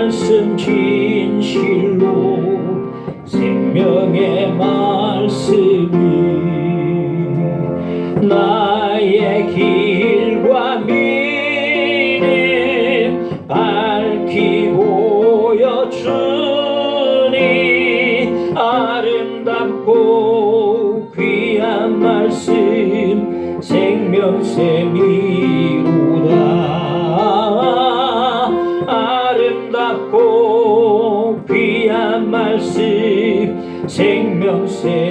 말씀 진실로 생명의 말씀이 나의 길과 미래 밝히 보여주니 아름답고 귀한 말씀 생명샘이로다. 아름답고 귀한 말씀 생명샘이로다.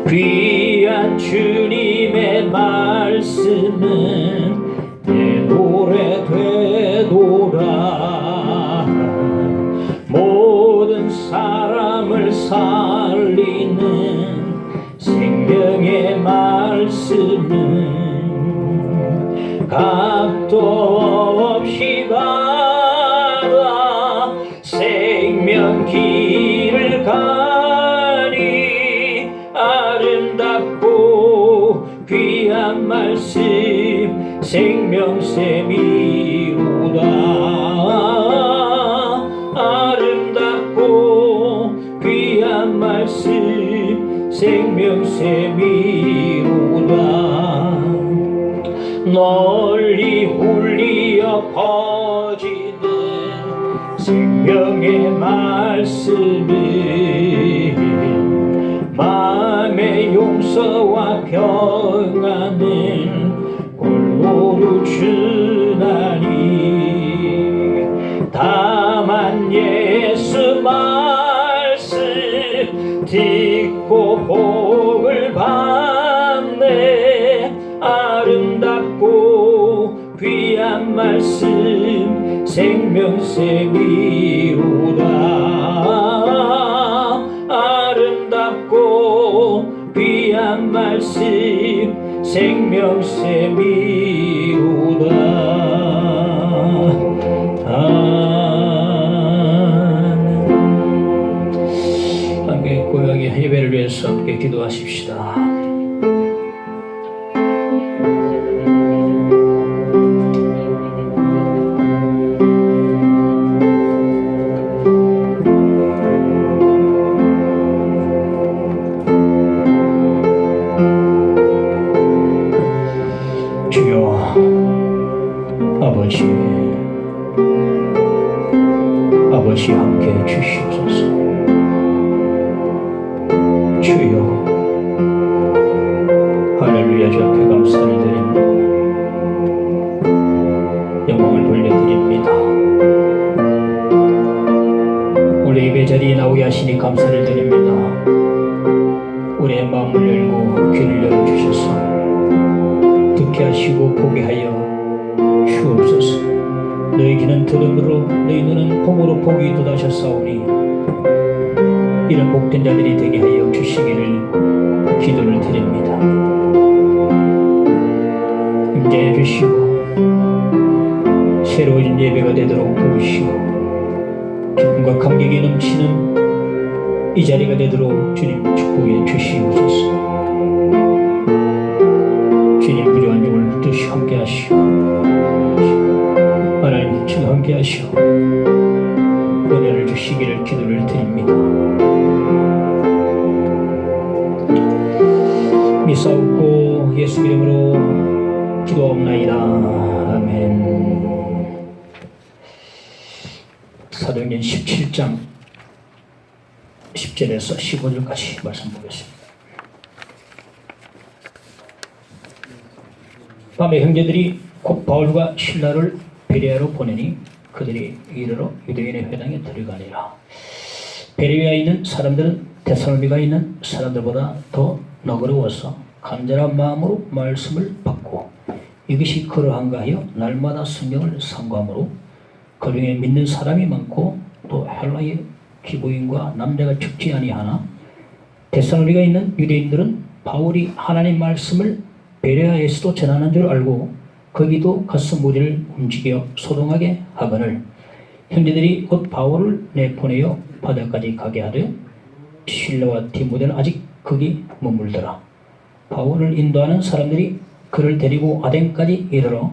귀한 주님의 말씀은 내 노래 되도다. 모든 사람을 살리는 생명의 말씀은 값도 없이 받아 생명 길을 가니 아름답고 귀한 말씀 생명샘이로다. 아름답고 귀한 말씀 생명샘이로다. 널리 울리어 퍼지는 생명의 말씀은 마음의 용서와 평안을 골고루 주나니 다만 예수 말씀 듣고 복을 받네. 아름답고 귀한 말씀 생명샘이로다. 아름답고 귀한 말씀 생명샘이로다. 함께 고향의 예배를 위해서 함께 기도하십시다. 아버지 함께 주시옵소서. 주여 할렐루야. 주 앞에 감사를 드립니다. 영광을 돌려드립니다. 오늘 예배 자리에 나오게 하시니 감사를 드립니다. 우리의 마음을 열고 귀를 열어주셔서 듣게 하시고 보게 하여 주옵소서. 너희 귀는 들음으로 너희 눈은 봄으로 보기 돋아셨사오니 이런 복된 자들이 되게 하여 주시기를 기도를 드립니다. 임재해 주시고 새로워진 예배가 되도록 도우시고 기쁨과 감격이 넘치는 이 자리가 되도록 주님 축복해 주시옵소서. 주님 부족한 종을 붙드시고 함께 하시고 하나님 지금 함께 하시고 은혜를 주시기를 기도를 드립니다. 믿사옵고 예수 이름으로 기도하옵나이다. 아멘. 사도행전 17장 10절에서 15절까지 말씀 보겠습니다. 밤에 형제들이 곧 바울과 실라를 베레아로 보내니 그들이 이르러 유대인의 회당에 들어가니라. 베레아에 있는 사람들은 데살로니가에 있는 사람들보다 더 너그러워서 간절한 마음으로 말씀을 받고 이것이 그러한가 하여 날마다 성경을 상고하므로 그 중에 믿는 사람이 많고 또 헬라의 기부인과 남자가 적지 아니하나 데살로니가에 있는 유대인들은 바울이 하나님 말씀을 베레아에서도 전하는 줄 알고 거기도 가서 무리를 움직여 소동하게 하거늘 형제들이 곧 바울을 내보내어 바다까지 가게 하되 실라와 디모데는 아직 거기 머물더라. 바울을 인도하는 사람들이 그를 데리고 아덴까지 이르러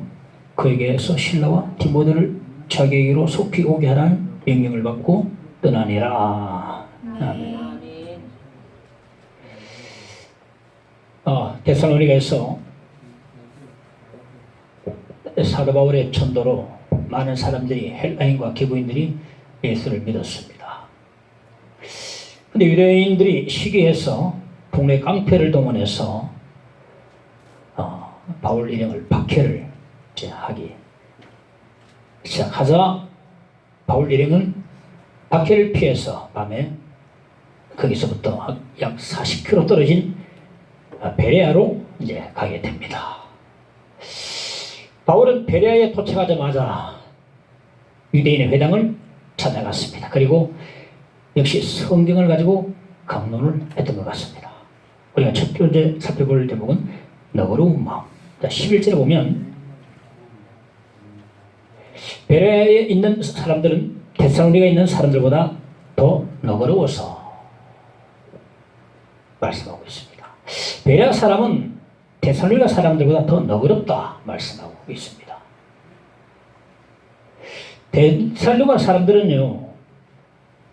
그에게서 신라와 디모데를 자기에게로 속히 오게 하라는 명령을 받고 떠나니라. 아멘. 데살로니가에서 사도 바울의 전도로 많은 사람들이, 헬라인과 기부인들이 예수를 믿었습니다. 근데 유대인들이 시기해서 동네 깡패를 동원해서 바울 일행을 박해를 하기 시작하자 바울 일행은 박해를 피해서 밤에 거기서부터 약 40km 떨어진 베레아로 이제 가게 됩니다. 바울은 베레아에 도착하자마자 유대인의 회당을 찾아갔습니다. 그리고 역시 성경을 가지고 강론을 했던 것 같습니다. 우리가 첫 번째 살펴볼 대목은 너그러운 마음. 11절에 보면 베레아에 있는 사람들은 데살로니가에 있는 사람들보다 더 너그러워서 말씀하고 있습니다. 베레아 사람은 데살로니가 사람들보다 더 너그럽다 말씀하고 있습니다. 데살로니가 사람들은요,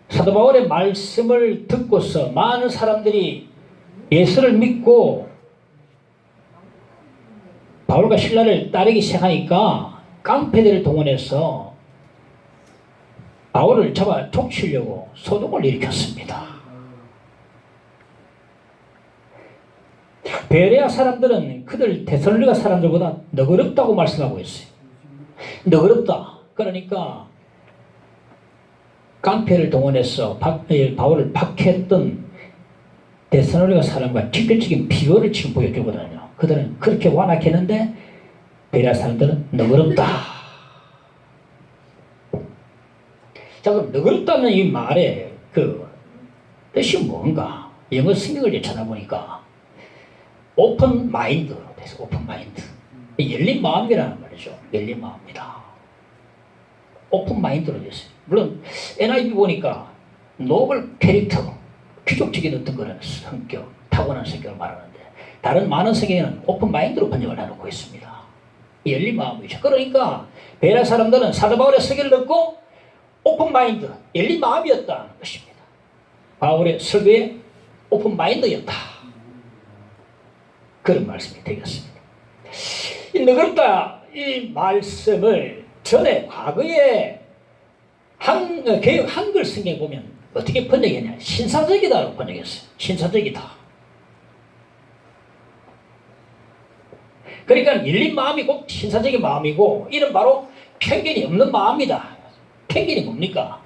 사도 바울의 말씀을 듣고서 많은 사람들이 예수를 믿고 바울과 신라를 따르기 시작하니까 깡패들을 동원해서 바울을 잡아 족치려고 소동을 일으켰습니다. 베레아 사람들은 그들 데살로니가 사람들보다 너그럽다고 말씀하고 있어요. 너그럽다. 그러니까 깡패를 동원해서 바울을 박해했던 데살로니가 사람과 직접적인 비교를 지금 보여주거든요. 그들은 그렇게 완악했는데 베레아 사람들은 너그럽다. 자, 그럼 너그럽다는 이 말의 그 뜻이 뭔가? 영어 성경을 찾아보니까 오픈 마인드, 오픈 마인드, 열린 마음이라는 말이죠. 열린 마음이다. 오픈 마인드로 됐어요. 물론 NIV 보니까 노블 캐릭터, 귀족적인 어떤 그런 성격, 타고난 성격을 말하는데 다른 많은 성경에는 오픈 마인드로 번역을 해놓고 있습니다. 열린 마음이죠. 그러니까 베레아 사람들은 사도 바울의 설교를 듣고 오픈 마인드, 열린 마음이었다는 것입니다. 바울의 설교에 오픈 마인드였다. 그런 말씀이 되겠습니다. 이 너그럽다 이 말씀을 전에 과거에 개역 한글 성경에 보면 어떻게 번역했냐? 신사적이다라고 번역했어요. 신사적이다. 그러니까 열린 마음이 꼭 신사적인 마음이고 이는 바로 편견이 없는 마음이다. 편견이 뭡니까?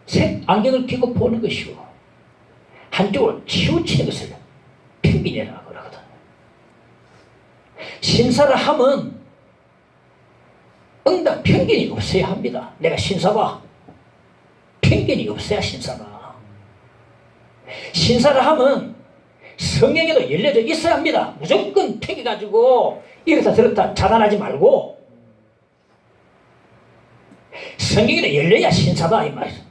색 안경을 끼고 보는 것이고 한쪽으로 치우치는 것을 편견이라고 그러거든. 신사를 하면 응당 편견이 없어야 합니다. 내가 신사가 편견이 없어야 신사가. 신사를 하면 성경에도 열려져 있어야 합니다. 무조건 튀겨가지고 이렇다 저렇다 자단하지 말고 성경에도 열려야 신사다 이 말이죠.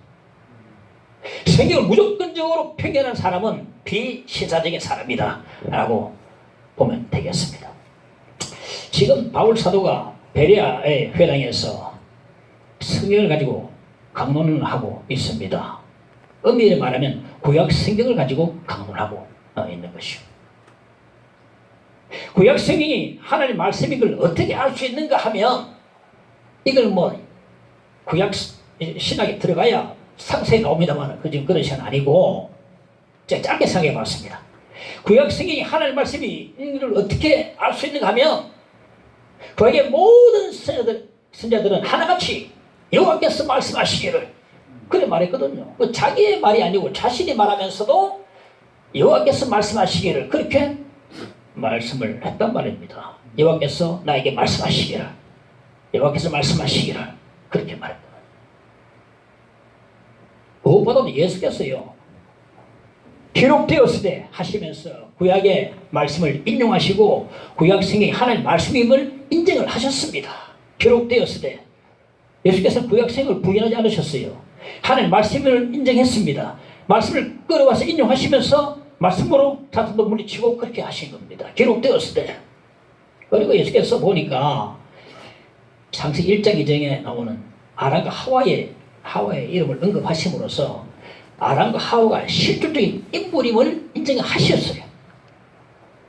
성경을 무조건적으로 편견한 사람은 비신사적인 사람이다 라고 보면 되겠습니다. 지금 바울 사도가 베레아의 회당에서 성경을 가지고 강론을 하고 있습니다. 엄밀히 말하면 구약 성경을 가지고 강론하고 있는 것이요. 구약 성경이 하나님의 말씀인 걸 어떻게 알 수 있는가 하면 이걸 뭐 구약 신학에 들어가야 상세히 나옵니다만 지금 그런 시간 아니고 제가 짧게 생각해 봤습니다. 구약 성경이 하나님의 말씀이 이걸 어떻게 알 수 있는가 하면 구약의 모든 선자들은 하나같이 여호와께서 말씀하시기를 그래 말했거든요. 자기의 말이 아니고 자신이 말하면서도 여호와께서 말씀하시기를 그렇게 말씀을 했단 말입니다. 여호와께서 나에게 말씀하시기를 여호와께서 말씀하시기를 그렇게 말했다. 무엇보다도 예수께서요 기록되었으되 하시면서 구약의 말씀을 인용하시고 구약 성경이 하나님의 말씀임을 인정을 하셨습니다. 기록되었으되 예수께서 구약 성경을 부인하지 않으셨어요. 하나님의 말씀을 인정했습니다. 말씀을 끌어와서 인용하시면서 말씀으로 사탄도 물리치고 그렇게 하신 겁니다. 기록되었으되. 그리고 예수께서 보니까 창세기 1장 2장에 나오는 아람과 하와의 이름을 언급하심으로써 아람과 하와가 실존적인 인물임을 인정하셨어요.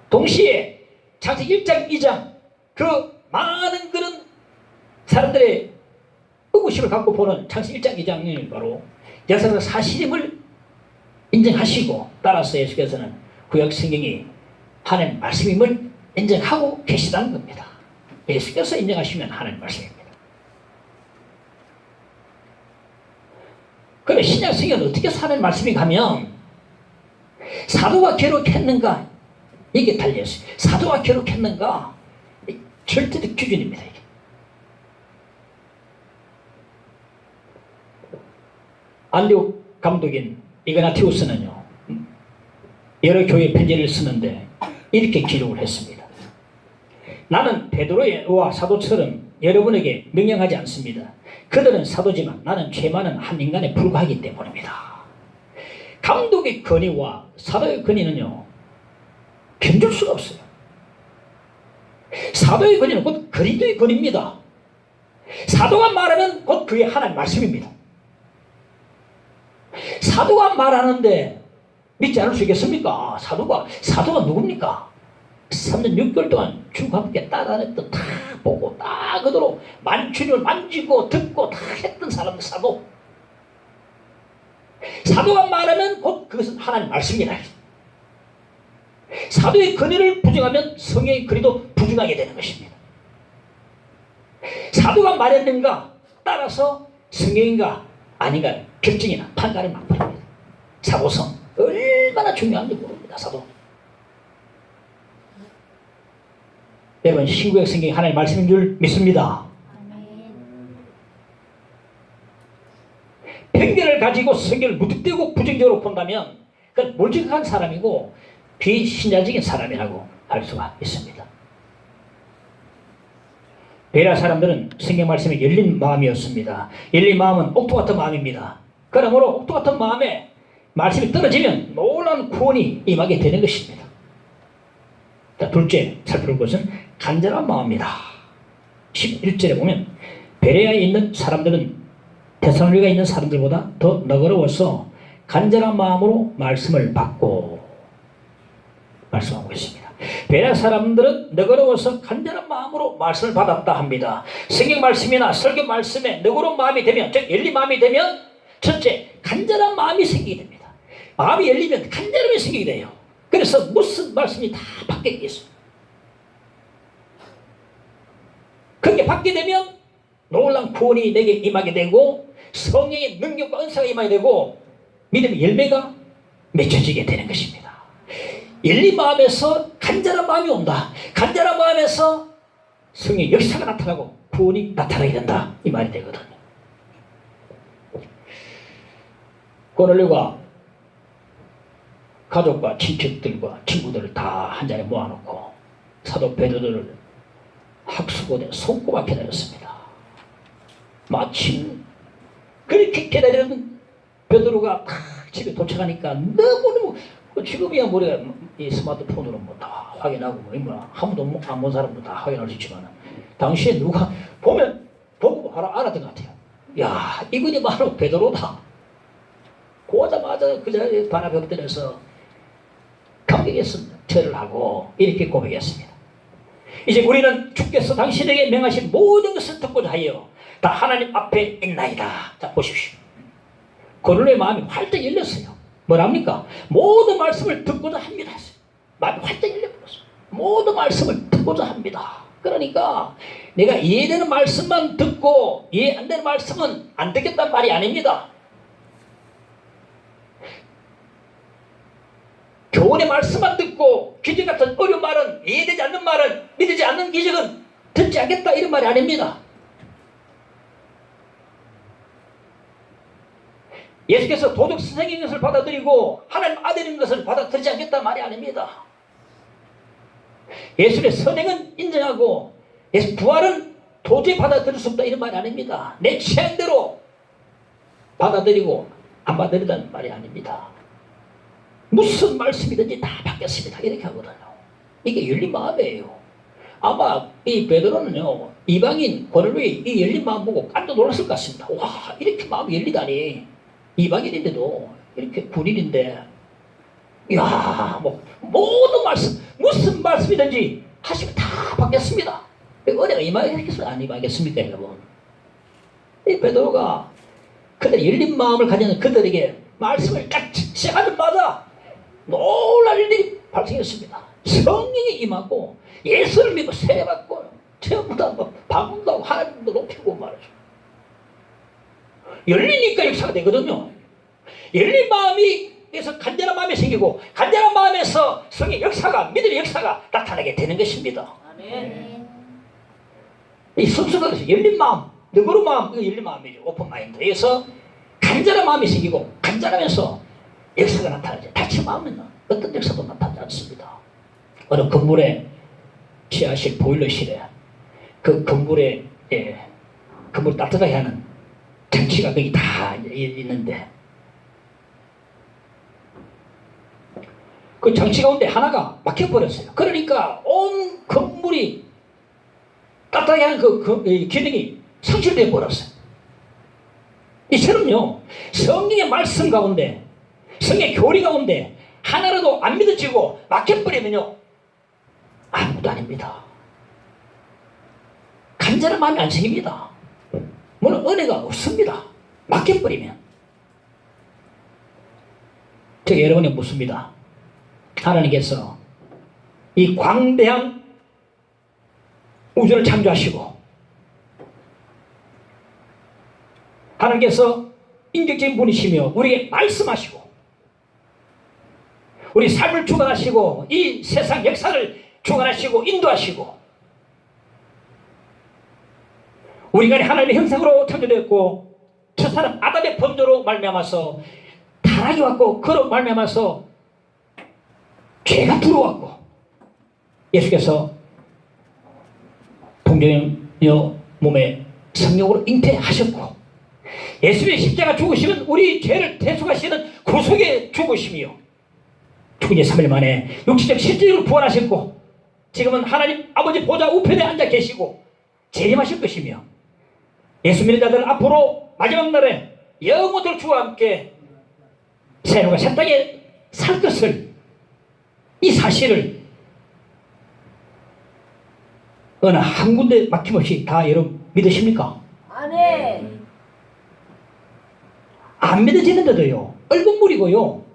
동시에 창세기 1장 2장 그 많은 그런 사람들의 의구심을 갖고 보는 창세기 1장 2장이 바로 역사적 사실임을 인정하시고, 따라서 예수께서는 구약 성경이 하나님 말씀임을 인정하고 계시다는 겁니다. 예수께서 인정하시면 하나님 말씀입니다. 그럼 신약 성경은 어떻게 하나님 말씀이 가면 사도가 기록했는가, 이게 달려있어요. 사도가 기록했는가, 절대적 기준입니다. 이게. 안디옥 감독인 이그나티우스는요, 여러 교회 편지를 쓰는데 이렇게 기록을 했습니다. 나는 베드로와 사도처럼 여러분에게 명령하지 않습니다. 그들은 사도지만 나는 죄 많은 한 인간에 불과하기 때문입니다. 감독의 권위와 사도의 권위는요, 견줄 수가 없어요. 사도의 권위는 곧 그리스도의 권위입니다. 사도가 말하면 곧 그게 하나님 말씀입니다. 사도가 말하는데 믿지 않을 수 있겠습니까? 사도가 누굽니까? 3년 6개월 동안 주님과 함께 따라다녔던, 다 보고 다 그대로 주님을 만지고 듣고 다 했던 사람들, 사도가 말하면 곧 그것은 하나님 말씀이다. 사도의 권위를 부정하면 성령의 권위도 부정하게 되는 것입니다. 사도가 말했는가 따라서 성령인가 아닌가 결정이나 판단을 막버립니다. 사도성 얼마나 중요한지 모릅니다. 사도. 여러분, 신구약 성경이 하나님의 말씀인 줄 믿습니다. 편견을 가지고 성경을 무턱대고 부정적으로 본다면 그건 몰직한 사람이고 비신자적인 사람이라고 할 수가 있습니다. 베레아 사람들은 성경 말씀에 열린 마음이었습니다. 열린 마음은 옥토 같은 마음입니다. 그러므로 옥토 같은 마음에 말씀이 떨어지면 놀라운 구원이 임하게 되는 것입니다. 자, 둘째 살펴볼 것은 간절한 마음이다. 11절에 보면 베레아에 있는 사람들은 데살로니가에 있는 사람들보다 더 너그러워서 간절한 마음으로 말씀을 받고, 말씀하고 있습니다. 베레아 사람들은 너그러워서 간절한 마음으로 말씀을 받았다 합니다. 성경 말씀이나 설교 말씀에 너그러운 마음이 되면, 즉 열린 마음이 되면 첫째, 간절한 마음이 생기게 됩니다. 마음이 열리면 간절함이 생기게 돼요. 그래서 무슨 말씀이 다 받게 되겠습니다. 그렇게 받게 되면 놀라운 구원이 내게 임하게 되고 성령의 능력과 은사가 임하게 되고 믿음의 열매가 맺혀지게 되는 것입니다. 열린 마음에서 간절한 마음이 온다. 간절한 마음에서 성령의 역사가 나타나고 구원이 나타나게 된다, 이 말이 되거든요. 고넬료가 가족과 친척들과 친구들을 다 한 자리에 모아놓고 사도 베드로를 학수고대 손꼽아 기다렸습니다. 마침 그렇게 기다리는 베드로가 딱 집에 도착하니까 너무너무, 지금이야 우리가 이 스마트폰으로 뭐 다 확인하고 뭐 아무도 안 본 사람도 다 확인할 수 있지만 당시에 누가 보면 보고 알았던 것 같아요. 야, 이분이 바로 베드로다. 보자마자 그 자리에 바람에 엎드려서 감격했습니다. 절을 하고 이렇게 고백했습니다. 이제 우리는 주께서 당신에게 명하신 모든 것을 듣고자 하여 다 하나님 앞에 있나이다. 자, 보십시오. 고넬료의 마음이 활짝 열렸어요. 뭐랍니까? 모든 말씀을 듣고자 합니다. 마음이 활짝 열려버렸어요. 모든 말씀을 듣고자 합니다. 그러니까 내가 이해되는 말씀만 듣고 이해 안 되는 말씀은 안 듣겠다는 말이 아닙니다. 교훈의 말씀만 듣고 기적 같은 어려운 말은, 이해되지 않는 말은, 믿지 않는 기적은 듣지 않겠다, 이런 말이 아닙니다. 예수께서 도덕 선생인 것을 받아들이고 하나님 아들인 것을 받아들이지 않겠다는 말이 아닙니다. 예수의 선행은 인정하고 예수 부활은 도저히 받아들일 수 없다, 이런 말이 아닙니다. 내 취향대로 받아들이고 안 받아들이다는 말이 아닙니다. 무슨 말씀이든지 다 받겠습니다, 이렇게 하거든요. 이게 열린 마음이에요. 아마 이 베드로는요, 이방인 고넬료의 이 열린 마음 보고 깜짝 놀랐을 것 같습니다. 와, 이렇게 마음이 열리다니. 이방인인데도 이렇게 군인인데, 이야, 뭐 모든 말씀, 무슨 말씀이든지 하시면 다 받겠습니다. 은혜가 임하겠어요, 안 임하겠습니까, 여러분? 이 베드로가 그들 열린 마음을 가진 그들에게 말씀을 딱 시작하자마자 놀랄 일들이 발생했습니다. 성령이 임하고 예수를 믿고 세례받고 전부 다 방문도 하고 하나님도 높이고 말이죠. 열리니까 역사가 되거든요. 열린 마음이 그래서 간절한 마음이 생기고 간절한 마음에서 성의 역사가, 믿음의 역사가 나타나게 되는 것입니다. 아멘. 이 순수가 열린 마음, 너그러운 마음, 이거 열린 마음이죠. 오픈 마인드에서 간절한 마음이 생기고 간절하면서 역사가 나타나죠. 닫힌 마음은 어떤 역사도 나타나지 않습니다. 어느 건물에 지하실 보일러실에 그 건물에 건물 따뜻하게 하는 장치가 거기 다 있는데 그 장치 가운데 하나가 막혀버렸어요. 그러니까 온 건물이 따뜻하게 하는 그 기능이 상실되어 버렸어요. 이처럼요, 성령의 말씀 가운데, 성령의 교리 가운데 하나라도 안 믿어지고 막혀버리면요, 아무것도 아닙니다. 간절한 마음이 안 생깁니다. 물론 은혜가 없습니다. 막혀버리면. 제가 여러분에게 묻습니다. 하나님께서 이 광대한 우주를 창조하시고 하나님께서 인격적인 분이시며 우리에게 말씀하시고 우리 삶을 주관하시고 이 세상 역사를 주관하시고 인도하시고 우리가 하나님의 형상으로 창조되었고 첫사람 아담의 범죄로 말미암아서 타락이 왔고 그로 말미암아서 죄가 들어왔고 예수께서 동정녀 몸에 성령으로 잉태하셨고 예수의 십자가 죽으심은 우리 죄를 대속하시는 구속의 죽으심이요 죽은 지 3일 만에 육체적 실질적으로 부활하셨고 지금은 하나님 아버지 보좌 우편에 앉아 계시고 재림하실 것이며 예수 믿는 자들은 앞으로 마지막 날에 영원토록 주와 함께 새로가 새 땅에 살 것을 이 사실을 어느 한 군데 막힘없이 다 여러분 믿으십니까? 아멘. 안 믿어지는데도요 얼굴물이고요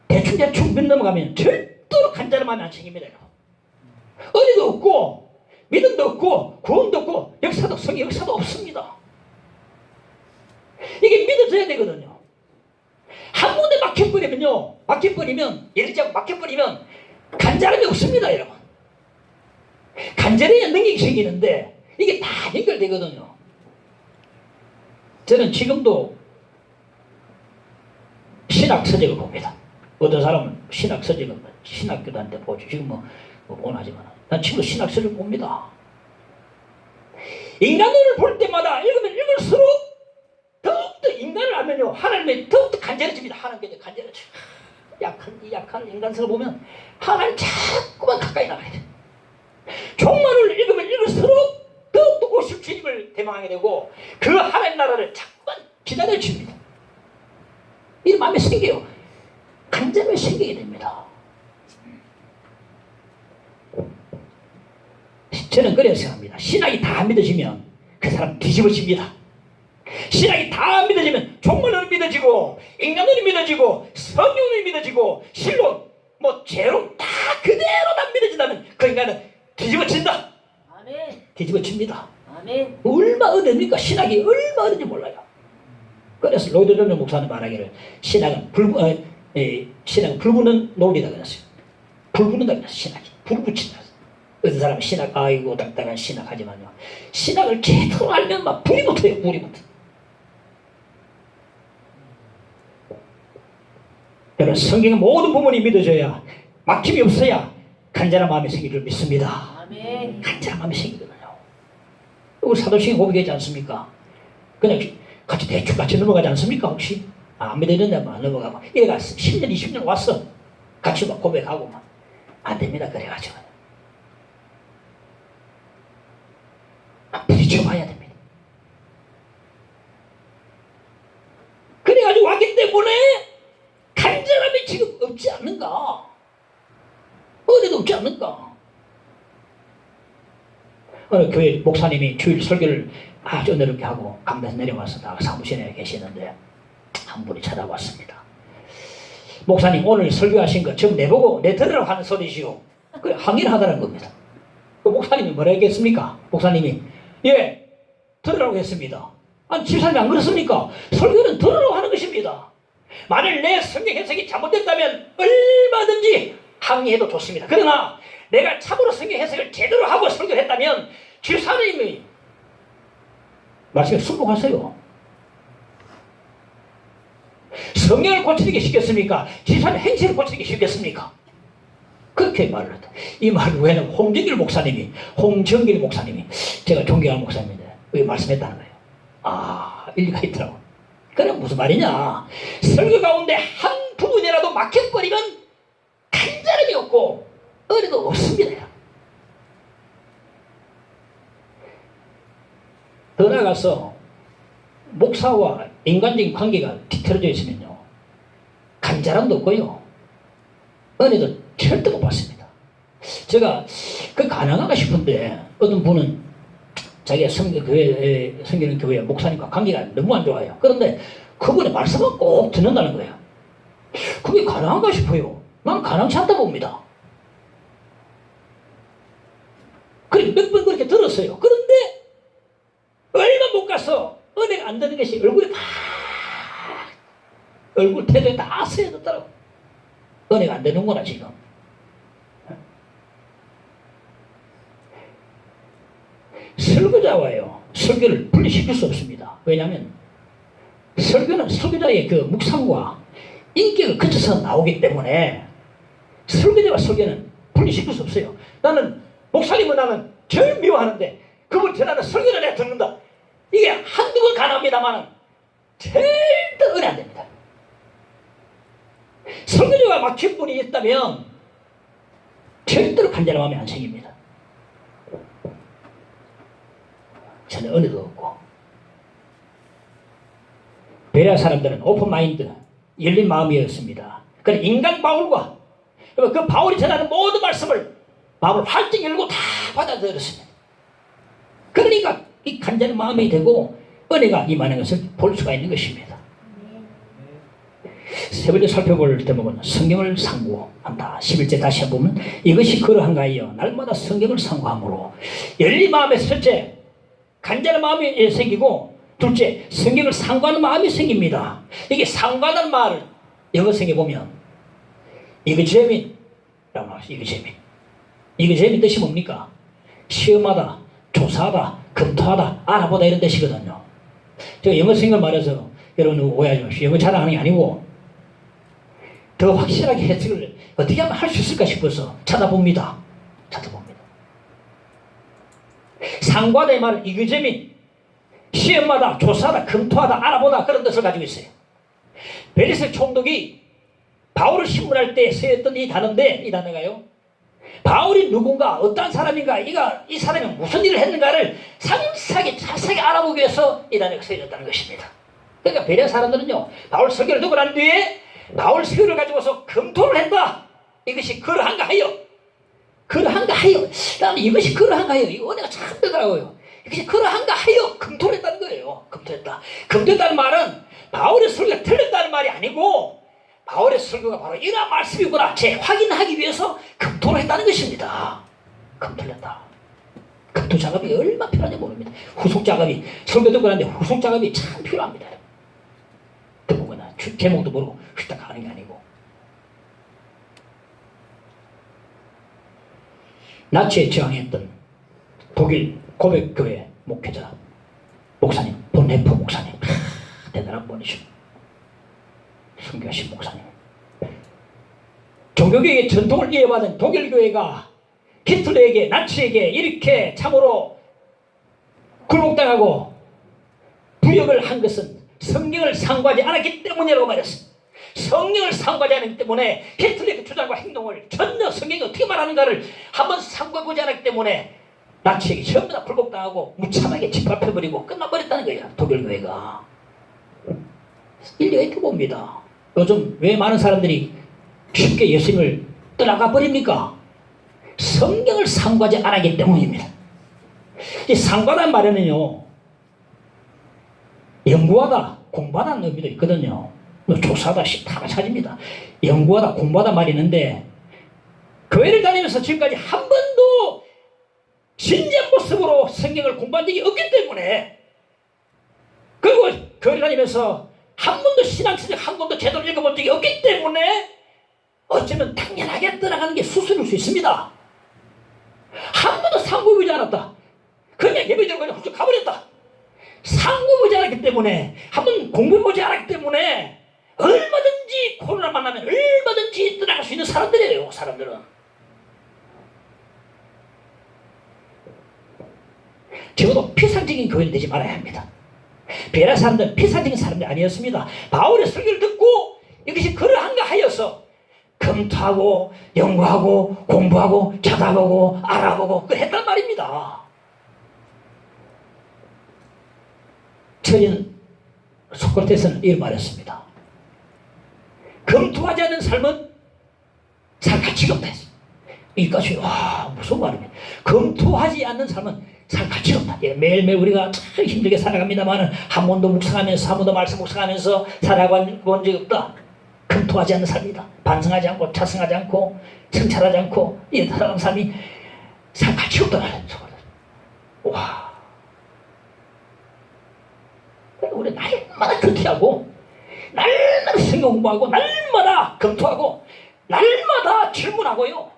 대충 믿 넘어가면 절대로 간절한 마음이 안 생깁니다. 은혜도 없고 믿음도 없고 구원도 없고 역사도 성의 역사도 없습니다. 이게 믿어져야 되거든요. 한 군데 막혀버리면 예를 들자고 막혀버리면 간절함이 없습니다. 여러분 간절해야 능력이 생기는데 이게 다 연결되거든요. 저는 지금도 신학 서적을 봅니다. 어떤 사람은 신학 서적을 신학교단한테 보죠. 지금 뭐 원하지만 난 지금 신학 서적을 봅니다. 인간론을 볼 때마다 읽으면 읽을수록 더욱더 인간을 알면요 하나님의 더욱더 간절해집니다. 하나님께 간절해져. 약한 인간성을 보면 하나님 자꾸만 가까이 나가야 돼. 종말을 읽으면 읽을수록 더욱더 오실 주님을 대망하게 되고 그 하나님 나라를 자꾸만 기다려줍니다. 이 마음에 생겨요. 간절함이 생기게 됩니다. 저는 그래서 생각합니다. 신학이 다 믿어지면 그 사람 뒤집어집니다. 신학이 다 믿어지면 종말론이 믿어지고 인간론이 믿어지고 성령론이 믿어지고 신론 뭐 죄론 다 그대로 다 믿어진다면 그 인간은 뒤집어진다. 아멘. 뒤집어집니다. 아멘. 얼마 은혜입니까? 신학이 얼마 은혜인지 몰라요. 그래서 로이드 존슨 목사님 말하기를 신학은 불붙는 논리다 그랬어요. 불붙는다 그랬어요. 신학이 불붙인다. 어떤 사람은 신학 아이고 딱딱한 신학 하지만요 신학을 제대로 알면 막 불이 붙어요. 불이 붙어. 여러분 성경의 모든 부분이 믿어져야 막힘이 없어야 간절한 마음이 생길 줄 믿습니다. 아멘. 간절한 마음이 생기거든요. 우리 사도행전 고백하지 않습니까? 그냥 같이 대충 같이 넘어가지 않습니까? 혹시 안 믿어졌냐 막 넘어가고 얘가 10년 20년 왔어 같이 막 고백하고 막 안 됩니다. 그래가지고 지켜봐야 됩니다. 그래가지고 왔기 때문에 간절함이 지금 없지 않는가? 어디도 없지 않는가? 어느 교회 목사님이 주일 설교를 아주 어렵게 하고 강단에서 내려와서 다 사무실에 계시는데 한 분이 찾아왔습니다. 목사님 오늘 설교하신 거 좀 내보고 내 들으라고 하는 소리시오. 그래 항의를 하더라는 겁니다. 그 목사님이 뭐라 했겠습니까? 목사님이 예 들으라고 했습니다. 아니 집사님이 안 그렇습니까? 설교는 들으라고 하는 것입니다. 만일 내 성경 해석이 잘못됐다면 얼마든지 항의해도 좋습니다. 그러나 내가 참으로 성경 해석을 제대로 하고 설교를 했다면 집사님이 말씀에 순종하세요. 성경을 고치기 쉽겠습니까? 집사님 행실을 고치기 쉽겠습니까? 그렇게 말을 했다. 이 말을 왜냐면 홍정길 목사님이 제가 존경하는 목사님인데 왜 말씀했다는 거예요. 아 일리가 있더라고. 그래 무슨 말이냐. 설교 가운데 한 부분이라도 막혀버리면 간절함이 없고 은혜도 없습니다. 더 나아가서 목사와 인간적인 관계가 뒤틀어져 있으면요 간절함도 없고요 은혜도 절대 못 받습니다. 제가 그 가능한가 싶은데 어떤 분은 자기가 섬기는 교회 목사님과 관계가 너무 안 좋아요. 그런데 그분의 말씀을 꼭 듣는다는 거예요. 그게 가능한가 싶어요. 난 가능치 않다 봅니다. 그래 몇 번 그렇게 들었어요. 그런데 얼마 못 가서 은혜가 안 되는 것이 얼굴 태도에 다 쓰여졌더라고. 은혜가 안 되는구나 지금. 설교자와요 설교를 분리시킬 수 없습니다. 왜냐하면 설교는 설교자의 그 묵상과 인격을 거쳐서 나오기 때문에 설교자와 설교는 분리시킬 수 없어요. 나는 목사님은 나는 제일 미워하는데 그분 전하는 설교를 내가 듣는다. 이게 한두 번 가능합니다만 절대 은혜 안 됩니다. 설교자가 막힌 분이 있다면 절대로 간절한 마음이 안 생깁니다. 전혀 은혜도 없고. 베레아 사람들은 오픈마인드 열린 마음이었습니다. 그런 인간 바울과 그 바울이 전하는 모든 말씀을 마음을 활짝 열고 다 받아들였습니다. 그러니까 이 간절한 마음이 되고 은혜가 임하는 것을 볼 수가 있는 것입니다. 세 번째 살펴볼 대목은 성경을 상고한다. 11절 다시 한번 보면 이것이 그러한가 하여 날마다 성경을 상고함으로 열린 마음에 첫째 간절한 마음이 생기고 둘째 성경을 상고하는 마음이 생깁니다. 이게 상고하는 말을 영어 성경에 보면 examine라고 나와요. examine 뜻이 뭡니까? 시험하다, 조사하다, 검토하다, 알아보다 이런 뜻이거든요. 제가 영어 성경을 말해서 여러분 오해하지 마십시오. 영어 잘하는 게 아니고 더 확실하게 해석을 어떻게 하면 할 수 있을까 싶어서 찾아봅니다. 상고하다의 말은 examine 시험하다, 조사하다, 검토하다, 알아보다 그런 뜻을 가지고 있어요. 베리스 총독이 바울을 신문할 때 쓰였던 이 단어인데 이 단어가요. 바울이 누군가 어떤 사람인가 이 사람이 무슨 일을 했는가를 상세하게 자세하게 알아보기 위해서 이 단어가 쓰여졌다는 것입니다. 그러니까 베레아 사람들은요 바울 설교를 듣고 난 뒤에 바울 설교를 가지고서 검토를 했다. 이것이 그러한가 하여 나는 이것이 그러한가 하여 이거 은혜가 참 되더라고요. 이것이 그러한가 하여 검토를 했다는 거예요. 검토했다는 말은 바울의 설교가 틀렸다는 말이 아니고 바울의 설교가 바로 이러한 말씀이구나 확인하기 위해서 검토를 했다는 것입니다. 검토를 했다. 검토 작업이 얼마나 필요한지 모릅니다. 후속 작업이 설교 듣고 나는데 후속 작업이 참 필요합니다. 듣고나 제목도 모르고 휘딱 하는 게 아니고. 나치에 저항했던 독일 고백교회 목회자 목사님 본헤프 목사님 대단한 분이시고 순교하신 목사님. 종교개혁의 전통을 이어받은 독일교회가 히틀러에게 나치에게 이렇게 참으로 굴복당하고 부역을 한 것은 성경을 상고하지 않았기 때문이라고 말했습니다. 성경을 상고하지 않았기 때문에 히틀러의 주장과 행동을 전혀 성경이 어떻게 말하는가를 한번 상고해보지 않았기 때문에 나치에게 전부 다 굴복당하고 무참하게 짓밟혀버리고 끝나버렸다는 거예요. 독일 교회가. 일리가 있다고 봅니다. 요즘 왜 많은 사람들이 쉽게 예수님을 떠나가 버립니까? 성경을 상고하지 않았기 때문입니다. 이 상고하다는 말에는요, 연구하다, 공부하다는 의미도 있거든요. 조사하다, 다 마찬가지입니다. 연구하다, 공부하다 말이 있는데, 교회를 다니면서 지금까지 한 번도 진지한 모습으로 성경을 공부한 적이 없기 때문에, 그리고 교회를 다니면서 한 번도 신앙책을 한 번도 제대로 읽어본 적이 없기 때문에 어쩌면 당연하게 떠나가는 게 수순일 수 있습니다. 한 번도 상고해보지 않았다. 그냥 예배드리고 그냥 훌쩍 가버렸다. 상고해보지 않았기 때문에, 한 번 공부해보지 않았기 때문에 얼마든지 코로나 만나면 얼마든지 떠나갈 수 있는 사람들이에요. 사람들은. 적어도 피상적인 교회는 되지 말아야 합니다. 베레아 사람들은 피상적인 사람들이 아니었습니다. 바울의 설교를 듣고 이것이 그러한가 하여서 검토하고 연구하고 공부하고 찾아보고 알아보고 했단 말입니다. 처인 소크라테스는 이런 말했습니다. 검토하지 않는 삶은 살 가치가 없다 했습니다. 이까지 무슨 말입니까? 검토하지 않는 삶은 살 가치가 없다. 예, 매일매일 우리가 참 힘들게 살아갑니다만 한 번도 묵상하면서 한 번도 말씀 묵상하면서 살아본 적이 없다. 검토하지 않는 삶이다. 반성하지 않고 차승하지 않고 성찰하지 않고 이 사람 삶이 살 가치가 없다. 와. 우리 날마다 검토하고 날마다 성경 공부하고 날마다 검토하고 날마다 질문하고요.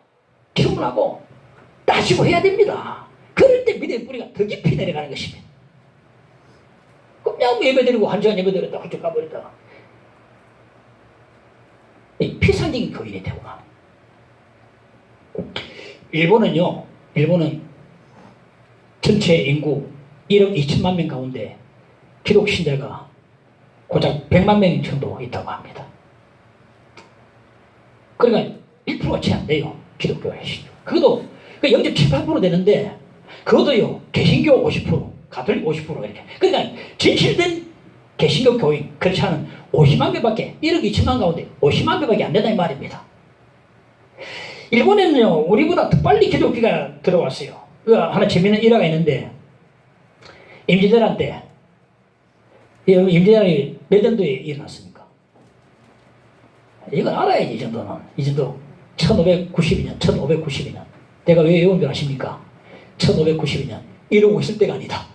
질문하고 따지고 해야 됩니다. 그럴 때 믿음의 뿌리가 더 깊이 내려가는 것입니다. 그냥 예배드리고 한 시간 예배드렸다 훌쩍 가버렸다. 피상적인 교인이 되고 가. 일본은 전체 인구 1억 2천만 명 가운데 기독 신자가 고작 100만 명 정도 있다고 합니다. 그러니까 1%가 채 안 돼요. 기독교의 신자. 그것도 0.78% 되는데 그것도요, 개신교 50%, 가톨릭 50% 이렇게. 그러니까 진실된 개신교 교인, 그렇지 않은 50만 명밖에, 1억 2천만 가운데 50만 명밖에 안 된다는 말입니다. 일본에는요, 우리보다 더 빨리 기독교가 들어왔어요. 하나 재미있는 일화가 있는데, 임진왜란 때, 임진왜란이 몇 년도에 일어났습니까? 이건 알아야지, 이 정도는. 이 정도. 1592년. 내가 왜 외운 줄 아십니까? 1592년. 이러고 있을 때가 아니다.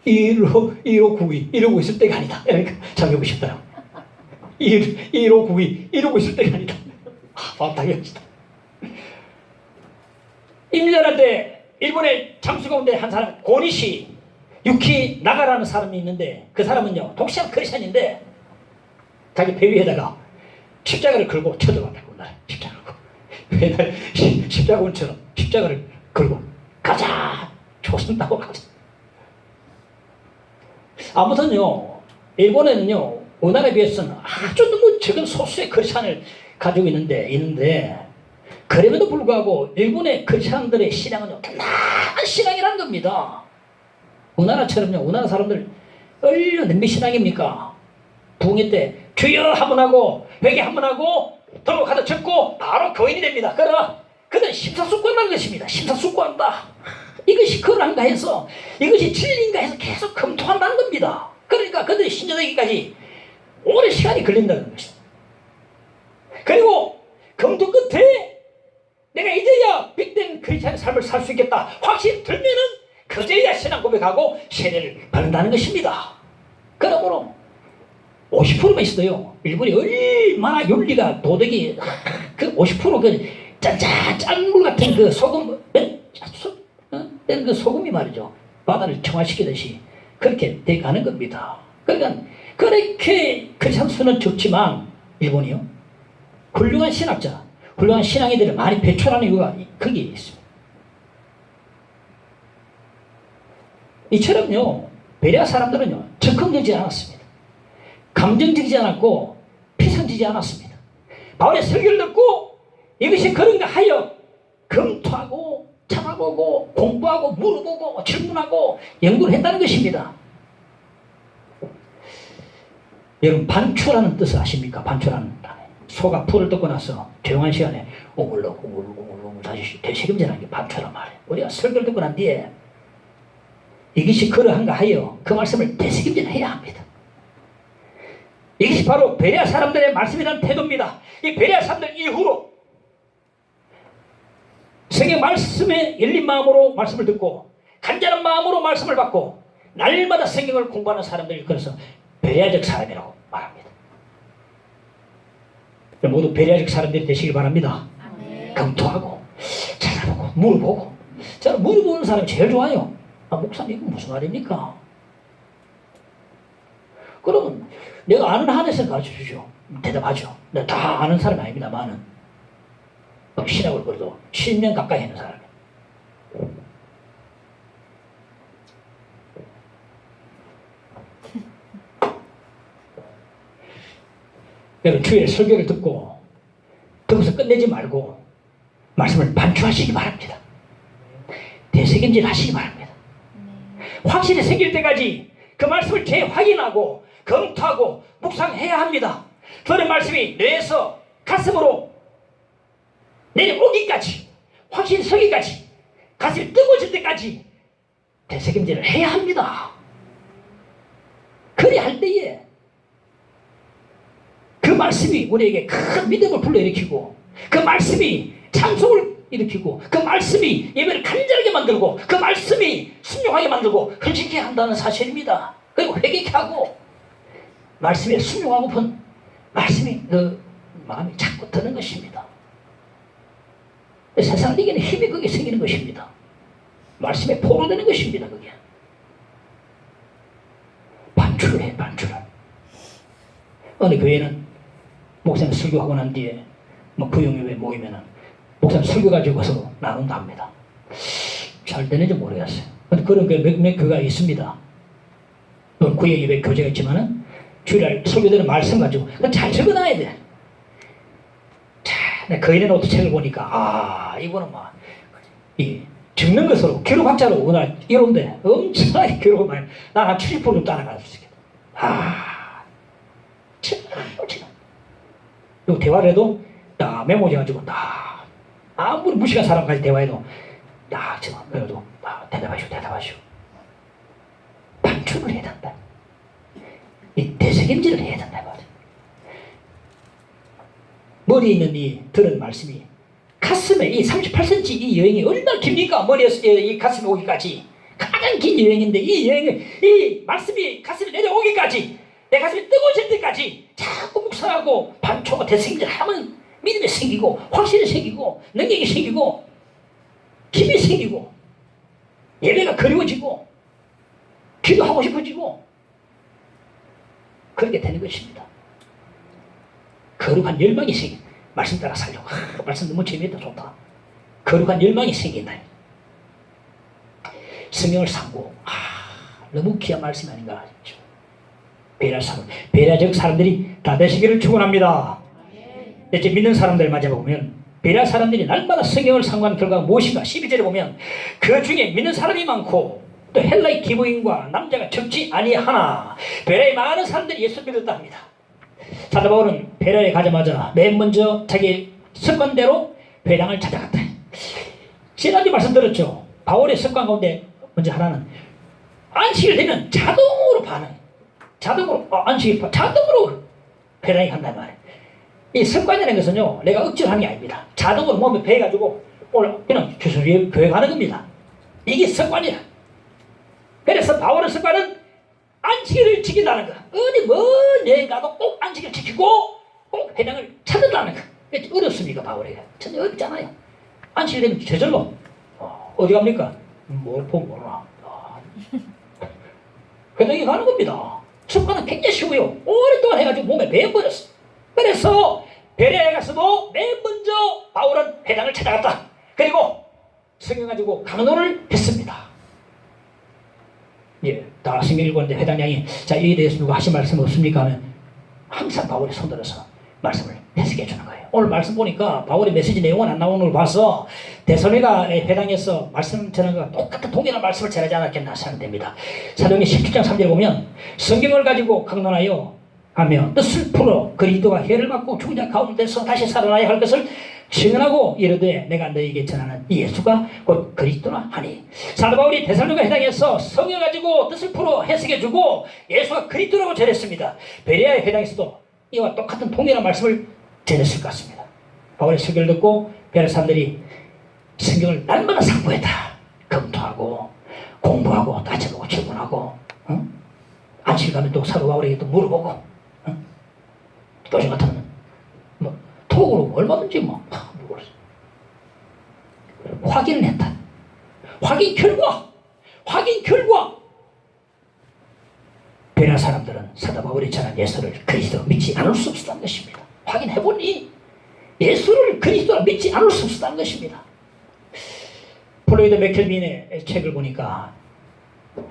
1592, 이러고 있을 때가 아니다. 그러니까 자기 보셨더라고. 1592, 이러고 있을 때가 아니다. 답답해졌다. 임진왜란 때 일본의 장수 가운데 한 사람, 고니시 유키 나가라는 사람이 있는데 그 사람은요, 독실한 크리스찬인데 자기 배 위에다가 십자가를 걸고 쳐들어간다고. 십자가를 걸고. 맨날 십자군처럼 십자가를 걸고 가자! 조선 따고 가자. 아무튼요, 일본에는요, 우리나라에 비해서는 아주 너무 적은 소수의 크리스찬을 가지고 있는데, 그럼에도 불구하고 일본의 크리스찬들의 신앙은요, 단단한 신앙이라는 겁니다. 우리나라처럼요, 우리나라 사람들 얼른 냄비 신앙입니까? 부흥회 때 주여 한번 하고 회개 한번 하고 등록하다 적고 바로 교인이 됩니다. 그는 심사숙고한다는 것입니다. 심사숙고한다. 이것이 그런가 해서 이것이 진리인가 해서 계속 검토한다는 겁니다. 그러니까 그들이 신자되기까지 오랜 시간이 걸린다는 것입니다. 그리고 검토 끝에 내가 이제야 빛된 크리스찬의 삶을 살 수 있겠다 확신 들면은 그제야 신앙 고백하고 세례를 받는다는 것입니다. 그러므로 50%만 있어도요, 일본이 얼마나 윤리가 도덕이 그 50% 짠짠 물 같은 그 소금, 그 소금이 말이죠, 바다를 청화시키듯이 그렇게 돼가는 겁니다. 그러니까 그렇게 크리스찬 수는 적지만 일본이요, 훌륭한 신학자, 훌륭한 신앙인들을 많이 배출하는 이유가 거기에 있습니다. 이처럼요, 베레아 사람들은요, 적극적이지 않았습니다. 감정적이지 않았고 피상적이지 않았습니다. 바울의 설교를 듣고 이것이 그런가 하여 검토하고 찾아보고 공부하고 물어보고 질문하고 연구를 했다는 것입니다. 여러분 반추라는 뜻을 아십니까? 반추라는 단어. 소가 풀을 뜯고 나서 조용한 시간에 오물오물오물오물 다시 되새김질하는 게 반추란 말이에요. 우리가 설교를 듣고 난 뒤에 이것이 그러한가 하여 그 말씀을 되새김질해야 합니다. 이것이 바로 베레아 사람들의 말씀이라는 태도입니다. 이 베레아 사람들 이후로 성경 말씀에 열린 마음으로 말씀을 듣고 간절한 마음으로 말씀을 받고 날마다 성경을 공부하는 사람들이 그래서 베레아적 사람이라고 말합니다. 모두 베레아적 사람들이 되시길 바랍니다. 검토하고 찾아보고 물어보고 저는 물어보는 사람이 제일 좋아요. 목사님 이거 무슨 말입니까? 그러면 내가 아는 한에서 가르쳐 주죠. 대답하죠. 내가 다 아는 사람이 아닙니다만은 신학을 그래도 10년 가까이 했는 사람이에요. 여러분 주일에 설교를 듣고서 끝내지 말고 말씀을 반추하시기 바랍니다. 되새김질 하시기 바랍니다. 확실히 생길 때까지 그 말씀을 재확인하고 검토하고 묵상해야 합니다. 그런 말씀이 뇌에서 가슴으로 내려오기까지 확실히 서기까지 가슴이 뜨거워질 때까지 되새김질을 해야 합니다. 그리 할 때에 그 말씀이 우리에게 큰 믿음을 불러일으키고 그 말씀이 찬송을 일으키고 그 말씀이 예배를 간절하게 만들고 그 말씀이 순종하게 만들고 헌신케 한다는 사실입니다. 그리고 회개케 하고 말씀에 순종하고픈 말씀이 그 마음이 자꾸 드는 것입니다. 세상을 이기는 힘이 그게 생기는 것입니다. 말씀에 포로되는 것입니다. 그게 반출을 해. 반출을. 어느 교회는 목사님 설교하고 난 뒤에 뭐 구용예배 모이면은 목사님 설교 가지고 와서 나눈다 합니다. 잘 되는지 모르겠어요. 근데 그런 몇몇 교회가 있습니다. 구용예배 교재가 있지만은 주일날 설교되는 말씀 가지고 잘 적어놔야 돼. 자, 내가 거인의 노트 책을 보니까 이거는 이 적는 것으로 기록학자로 오늘 이런데 엄청나게 기록을 많이 난 한 70%도 따라갈 수 있겠다. 참 요 대화를 해도 메모지 가지고 아무리 무식한 사람까지 대화해도 그래도 대답하시오. 반출을 해야 된다. 이 되새김질을 해야 된다 말이야. 머리에 있는 이 들은 말씀이 가슴에 이 38cm 이 여행이 얼마나 깁니까? 머리에서 이 가슴에 오기까지 가장 긴 여행인데 이 여행을 이 말씀이 가슴에 내려오기까지 내 가슴이 뜨거워질 때까지 자꾸 묵상하고 반초가 되새김질 하면 믿음이 생기고 확신이 생기고 능력이 생기고 힘이 생기고 예배가 그리워지고 기도하고 싶어지고 그렇게 되는 것입니다. 거룩한 열망이 생긴 말씀 따라 살려고 말씀 너무 재미있다 좋다. 거룩한 열망이 생긴다. 성경을 삼고 너무 귀한 말씀이 아닌가 싶죠. 베레아적 사람들이 다 되시기를 축원합니다. 이제 믿는 사람들 맞아보면 베레아 사람들이 날마다 성경을 상고한 결과가 무엇인가 12절에 보면 그 중에 믿는 사람이 많고 또 헬라의 기부인과 남자가 적지 아니하나 베레아의 많은 사람들이 예수 믿었다 합니다. 사도 바울은 베레아에 가자마자 맨 먼저 자기 습관대로 회당을 찾아갔다. 지난주 말씀드렸죠. 바울의 습관 가운데 먼저 하나는 안식일 되면 자동으로 반응. 자동으로 회당에 간단 말이에요. 이 습관이라는 것은요, 내가 억지로 하는 게 아닙니다. 자동으로 몸에 배해가지고 오늘 그냥 주소리에 교회 가는 겁니다. 이게 습관이야. 그래서 바울의 습관은 안식일을 지킨다는 거. 어디 먼 여행 가도 꼭 안식일 지키고 꼭 회당을 찾는다는 거. 어렵습니까, 바울에게? 전혀 어렵잖아요. 안식일 되면 저절로 어디 갑니까? 뭘 보면 모르나. 회당에 가는 겁니다. 습관은 굉장히 쉬고요. 오랫동안 해가지고 몸에 배어버렸어. 그래서 베레아에 가서도 맨 먼저 바울은 회당을 찾아갔다. 그리고 성경 가지고 강론을 했습니다. 다 성경 읽었는데 회당장이 이에 대해서 누가 하신 말씀 없습니까? 하면 항상 바울이 손들어서 말씀을 해석해 주는 거예요. 오늘 말씀 보니까 바울의 메시지 내용은 안 나오는 걸 봐서 데살로니가 회당에서 말씀 전한 것과 똑같은 동일한 말씀을 전하지 않았겠나 생각됩니다. 사도행전 17장 3절에 보면 성경을 가지고 강론하여 하며 뜻을 풀어 그리스도가 해를 받고 죽은 자 가운데서 다시 살아나야 할 것을 증언하고 이르되 내가 너에게 전하는 이 예수가 곧 그리스도라 하니. 사도 바울이 데살로니가 회당에서 성경 가지고 뜻을 풀어 해석해주고 예수가 그리스도라고 전했습니다. 베레아의 회당에서도 이와 똑같은 동일한 말씀을 전했을 것 같습니다. 바울의 설교를 듣고 베레아 사람들이 성경을 날마다 상고했다. 검토하고 공부하고 따져보고 질문하고 안식 가면 또 사도 바울에게 또 물어보고 요즘 같으면 뭐 톡으로 얼마든지 뭐 물어보겠어. 확인을 했다. 확인 결과 베레아 사람들은 사도 바울이 전한 예수를 그리스도로 믿지 않을 수 없었다는 것입니다. 확인해보니 예수를 그리스도로 믿지 않을 수 없었다는 것입니다. 플로이드 맥켈빈의 책을 보니까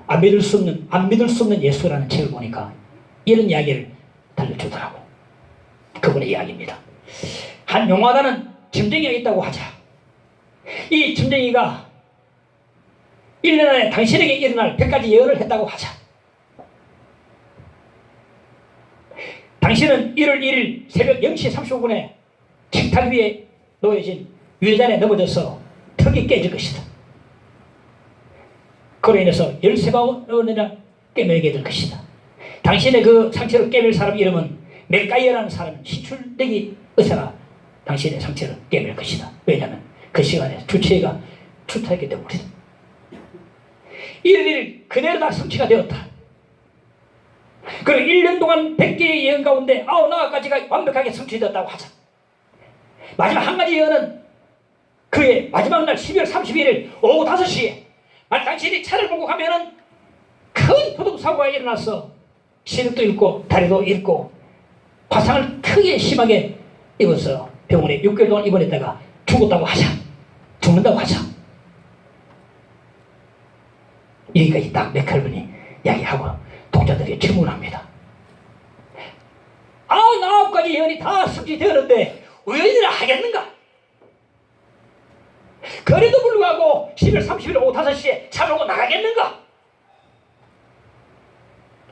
안 믿을 수 없는 예수라는 책을 보니까 이런 이야기를 들려주더라고. 그분의 이야기입니다. 한 용화단은 점쟁이가 있다고 하자. 이 점쟁이가 1년 안에 당신에게 일어날 100가지 예언을 했다고 하자. 당신은 1월 1일 새벽 0시 35분에 식탁 위에 놓여진 유해잔에 넘어져서 턱이 깨질 것이다. 그로 인해서 13번이나 깨매게 될 것이다. 당신의 그 상처를 깨맬 사람 이름은 맥가이어라는 사람은 시출되기 의사가 당신의 상처를 깨맬 것이다. 왜냐하면 그 시간에 주체가 출타했기 때문이다. 1일 그대로 다 성취가 되었다. 그리고 1년 동안 100개의 예언 가운데 99가지가 완벽하게 성취되었다고 하자. 마지막 한 가지 예언은 그의 마지막 날 12월 31일 오후 5시에 만약 당신이 차를 몰고 가면은 큰 도둑사고가 일어나서 시력도 잃고 다리도 잃고 화상을 크게 심하게 입어서 병원에 6개월 동안 입원했다가 죽었다고 하자. 죽는다고 하자. 여기까지 딱 맥칼빈이 이야기하고 독자들이 질문합니다. 99가지 예언이 다 성취되었는데 의원이라 하겠는가? 그래도 불구하고 11월 30일 오후 5시에 차 몰고 나가겠는가?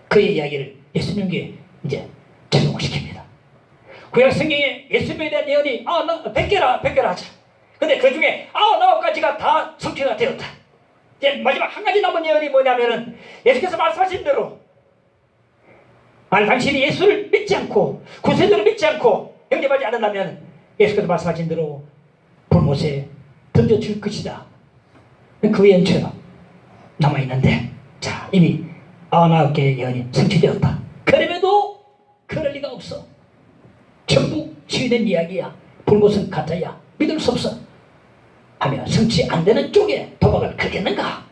그의 이야기를 예수님께 이제 적용시킵니다. 구약 성경에 예수님에 대한 예언이 100개라 하자. 근데 그 중에 99가지가 다 성취가 되었다. 이제 마지막 한 가지 남은 예언이 뭐냐면은 예수께서 말씀하신 대로 만약 당신이 예수를 믿지 않고 구세주를 믿지 않고 영접하지 않는다면 예수께서 말씀하신 대로 불못에 던져줄 것이다. 그 예언처럼 남아있는데 자 이미 99개의 예언이 성취되었다. 그럼에도 그럴 리가 없어. 전부 치유된 이야기야. 불못은 가짜야. 믿을 수 없어. 하며 성취 안 되는 쪽에 도박을 걸겠는가?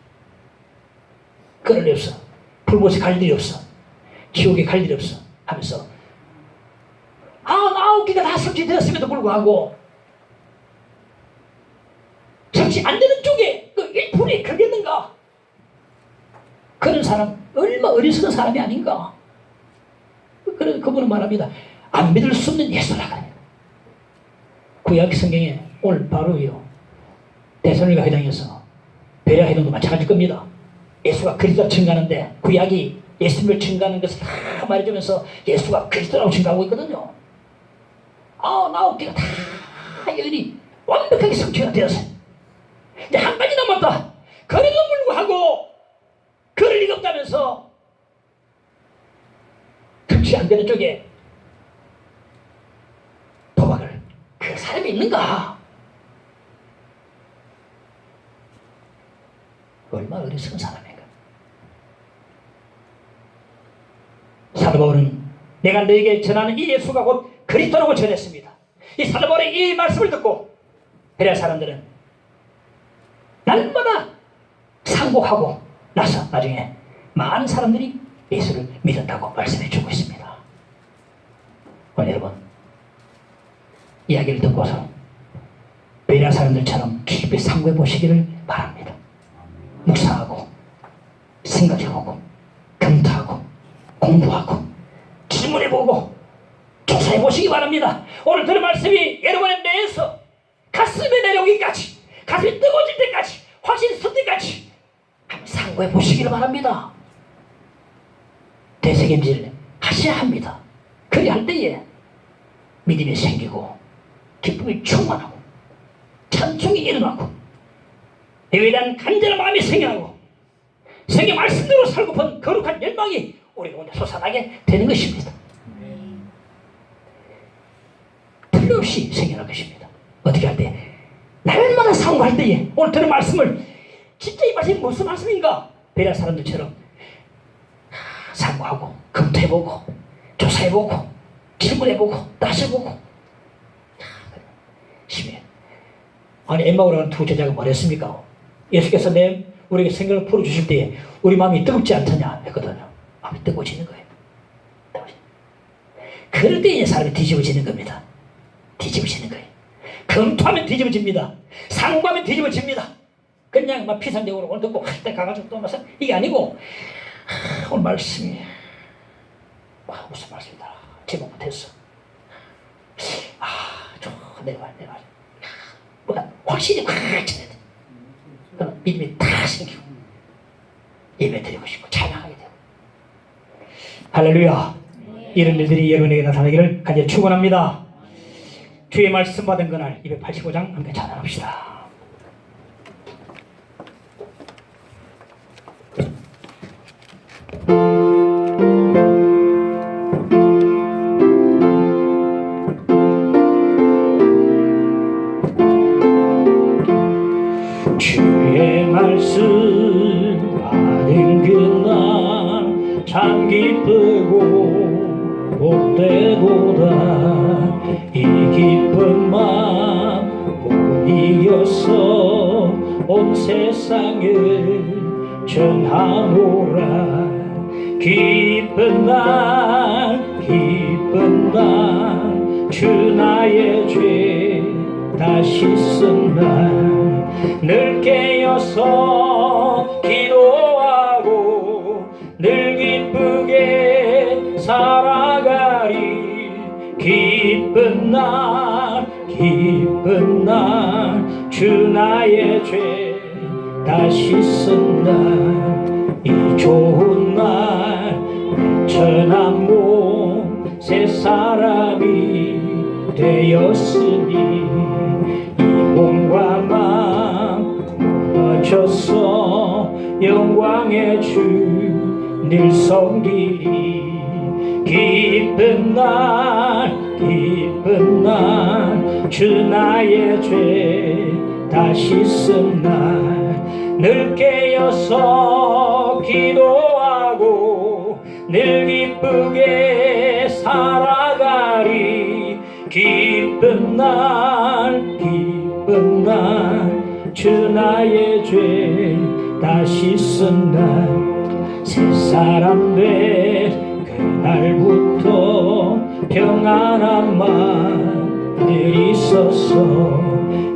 그럴 리 없어. 불못에 갈 일이 없어. 지옥에 갈 일이 없어. 하면서 99개가 다 성취되었음에도 불구하고 성취 안 되는 쪽에 그 1%에 걸겠는가? 그런 사람 얼마 어리석은 사람이 아닌가? 그분은 말합니다. 안 믿을 수 없는 예수라고. 구약 성경에 오늘 바로요 데살로니가 회당에서 베레아 회당도 마찬가지일 겁니다. 예수가 그리스도라 증가하는데 구약이 예수님을 증가하는 것을 다 말해주면서 예수가 그리스도라고 증가하고 있거든요. 99개가 다 예언이 완벽하게 성취가 되었어요. 이제 한 가지 남았다. 그래도 불구하고 그럴 리가 없다면서 성취 안 되는 쪽에 도박을 그 사람이 있는가? 얼마나 어리석은 사람인가? 사도 바울은 내가 너에게 전하는 이 예수가 곧 그리스도라고 전했습니다. 이 사도 바울의 이 말씀을 듣고 베레아 사람들은 날마다 상고하고 나서 나중에 많은 사람들이 예수를 믿었다고 말씀해 주고 있습니다. 오늘 여러분 이야기를 듣고서 베레아 사람들처럼 깊이 상고해 보시기를 바랍니다. 묵상하고 생각해보고 검토하고 공부하고 질문해보고 조사해보시기 바랍니다. 오늘 들은 말씀이 여러분 가슴이 뜨거워질 때까지, 확신이 설 때까지 한번 상고해 보시기를 바랍니다. 되새김질 하셔야 합니다. 그리할 때에 믿음이 생기고 기쁨이 충만하고 찬송이 일어나고 예배에 대한 간절한 마음이 생겨나고 성경 말씀대로 살고픈 거룩한 열망이 우리 가운데 솟아나게 되는 것입니다. 틀림없이 생겨날 것입니다. 어떻게 할 때? 날마다 상고할 때에 오늘 들은 말씀을 진짜 이 말씀이 무슨 말씀인가? 베레아 사람들처럼 상고하고 검토해보고 조사해보고 질문해보고 따져보고 심해. 아니 엠마오라는 두 제자가 뭐랬습니까? 예수께서 우리에게 생각을 풀어주실 때에 우리 마음이 뜨겁지 않더냐 했거든요. 마음이 뜨거워지는 거예요. 그럴 때 이제 사람이 뒤집어지는 겁니다. 뒤집어지는 거예요. 검토하면 뒤집어집니다. 상고하면 뒤집어집니다. 그냥 막 피상적으로 오늘 듣고 할 때 가가지고 또 마서 이게 아니고 오늘 말씀이 무슨 말씀이다 제목 못했어. 내가 뭐가 확실히 확 쳐야 돼. 그럼 믿음이 다 생기고 예배 드리고 싶고 찬양하게 되고. 할렐루야. 이런 일들이 여러분에게 나타나기를 간절히 축원합니다. 주의 말씀 받은 그날 285장 함께 찬양합시다. 주의 말씀 받은 그날 참 기쁘고 복되도다. 이 기쁜 마음 못 이겨서 온 세상을 전하노라. 기쁜 날 기쁜 날 주 나의 죄 다 씻은 날 늘 깨어서 기도하고 늘 기쁘게 살아가리. 기쁜 날 기쁜 날 주 나의 죄 다 씻은 날 이 좋은 날 천한 몸 새 사람이 되었으니 이 몸과 마음 무너져서 영광의 주 늘 섬기리. 기쁜 날 기쁜 날 주 나의 죄 다 씻은 날 늘 깨어서 기도하고 늘 기쁘게 살아가리. 기쁜 날 기쁜 날 주 나의 죄 다 씻은 날 새 사람 된 그날부터 평안한 마음들이 있어서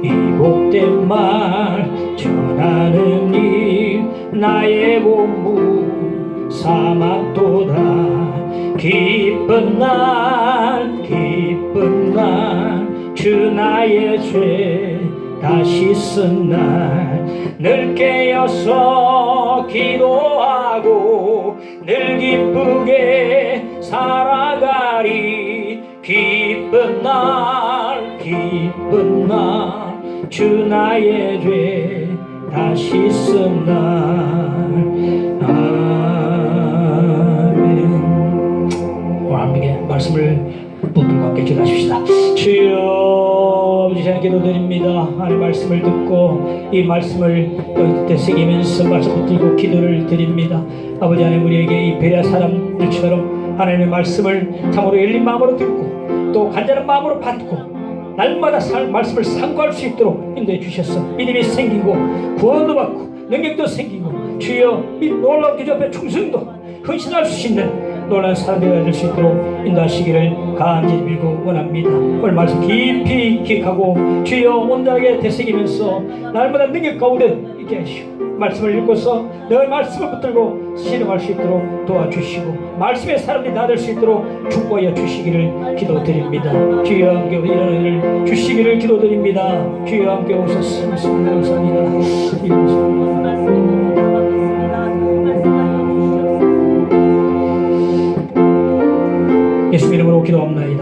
이 복된 말 전하는 일 나의 본부 삼았도다. 기쁜 날 기쁜 날 주 나의 죄 다 씻은 날 늘 깨어서 기도하고 늘 기쁘게 살아가리. 기쁜 날 기쁜 날 주 나의 죄 다 씻은 날. 아멘. 오늘 함께 말씀을 붙들고 함께 기도하십시다. 주여 아버지 하나님 기도드립니다. 하나님 말씀을 듣고 이 말씀을 되새기면서 말씀 붙들고 기도를 드립니다. 아버지 하나님 우리에게 이 베레아 사람들처럼 하나님의 말씀을 참으로 열린 마음으로 듣고 또 간절한 마음으로 받고 날마다 말씀을 상고할 수 있도록 인도해 주셔서 믿음이 생기고 구원도 받고 능력도 생기고 주여 이 놀라운 기도 앞에 충성도 헌신할 수 있는 놀란 사람들이 될 수 있도록 인도하시기를 간절히 빌고 원합니다. 오늘 말씀 깊이 기억하고 주여 온전하게 되새기면서 날마다 능력 가운데 있게 하시고 말씀을 읽고서 늘 말씀을 붙들고 실행할 수 있도록 도와주시고 말씀의 사람들이 다 될 수 있도록 축복하여 주시기를 기도드립니다. 주여 함께 이런 은혜를 주시기를 기도드립니다. 주여 함께 오셔서 말씀을 감사합니다. 예수 이름으로 기도합니다.